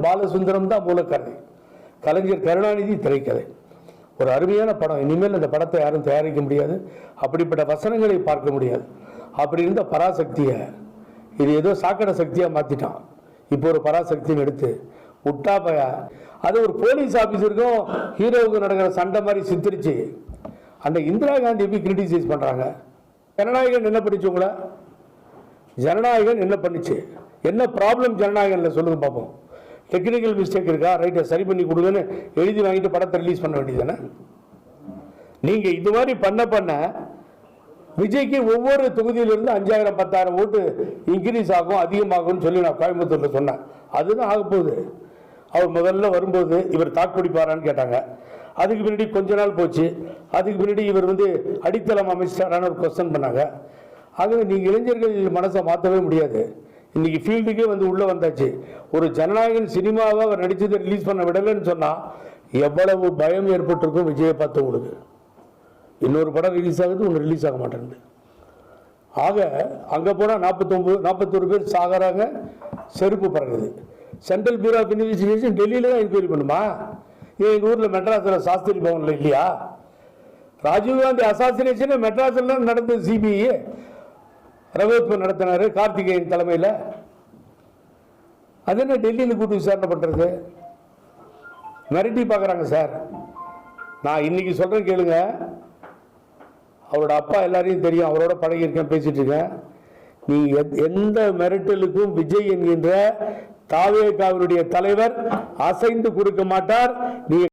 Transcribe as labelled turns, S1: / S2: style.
S1: பாலசுந்தரம் தான் மூலக்கதை, கலைஞர் கருணாநிதி திரைக்கதை. ஒரு அருமையான படம். இனிமேல் அந்த படத்தை யாரும் தயாரிக்க முடியாது, அப்படிப்பட்ட வசனங்களை பார்க்க முடியாது. அப்படி இருந்த பராசக்தியை இது ஏதோ சாக்கடை சக்தியாக மாற்றிட்டான். இப்போ ஒரு பராசக்தின்னு எடுத்து விட்டா பய அது ஒரு போலீஸ் ஆஃபீஸருக்கும் ஹீரோவுக்கும் நடக்கிற சண்டை மாதிரி சித்தரிச்சு அந்த இந்திரா காந்தி எப்படி கிரிட்டிசைஸ் பண்ணுறாங்க. ஜனநாயகன் என்ன பண்ணிச்சோங்களா? ஜனநாயகன் என்ன பண்ணிச்சு? என்ன ப்ராப்ளம் ஜனநாயகன்ல சொல்லுங்க பார்ப்போம். டெக்னிக்கல் மிஸ்டேக் இருக்கா? ரைட்டை சரி பண்ணி கொடுங்கன்னு எழுதி வாங்கிட்டு படத்தை ரிலீஸ் பண்ண வேண்டியதானே? நீங்க இது மாதிரி பண்ண விஜய்க்கு ஒவ்வொரு தொகுதியிலிருந்து 5000 10,000 ஓட்டு இன்க்ரீஸ் ஆகும், அதிகமாகும்னு சொல்லி நான் கோயம்புத்தூர்ல சொன்னேன். அதுதான் ஆக போகுது. அவர் முதல்ல வரும்போது இவர் தாக்குப்பிடிப்பாரான்னு கேட்டாங்க. அதுக்கு பின்னாடி கொஞ்ச நாள் போச்சு. அதுக்கு பின்னாடி இவர் அடித்தளம் அமைச்சாரான ஒரு கொஸ்டின் பண்ணாங்க. ஆகவே நீங்கள் இளைஞர்கள் மனசை மாற்றவே முடியாது. இன்னைக்கு ஃபீல்டுக்கே உள்ளே வந்தாச்சு. ஒரு ஜனநாயகன் சினிமாவை அவர் நடிச்சதை ரிலீஸ் பண்ண விடலைன்னு சொன்னால் எவ்வளவு பயம் ஏற்பட்டிருக்கும் விஜயை பார்த்து உங்களுக்கு. இன்னொரு படம் ரிலீஸ் ஆகுது, ஒன்று ரிலீஸ் ஆக மாட்டேங்குது. ஆக அங்கே போனால் 41 பேர் சாகிறாங்க, செருப்பு பறகுது. சென்ட்ரல் பியூரோ ஆஃப் இன்வெஸ்டிகேஷன் டெல்லியில் தான் என்கொயரி பண்ணுமா? ஏன் எங்கள் ஊரில் மெட்ராஸில் சாஸ்திரி பவனில் இல்லையா? ராஜீவ்காந்தி அசாசினேஷன் மெட்ராஸில் தான் நடந்தது. சிபிஐ ரகோத்மன் நடத்தினார் கார்த்திகேயன் தலைமையில். அது என்ன டெல்லியில் கூட்டு விசாரணை பண்ணுறது? மிரட்டி பார்க்குறாங்க சார். நான் இன்னைக்கு சொல்கிறேன் கேளுங்க. அவரோட அப்பா எல்லாரையும் தெரியும், அவரோட பழகியிருக்கேன், பேசிட்டு இருக்கேன். நீ எந்த மிரட்டலுக்கும் விஜய் என்கின்ற தாவேகாவினுடைய தலைவர் அசைந்து கொடுக்க மாட்டார். நீ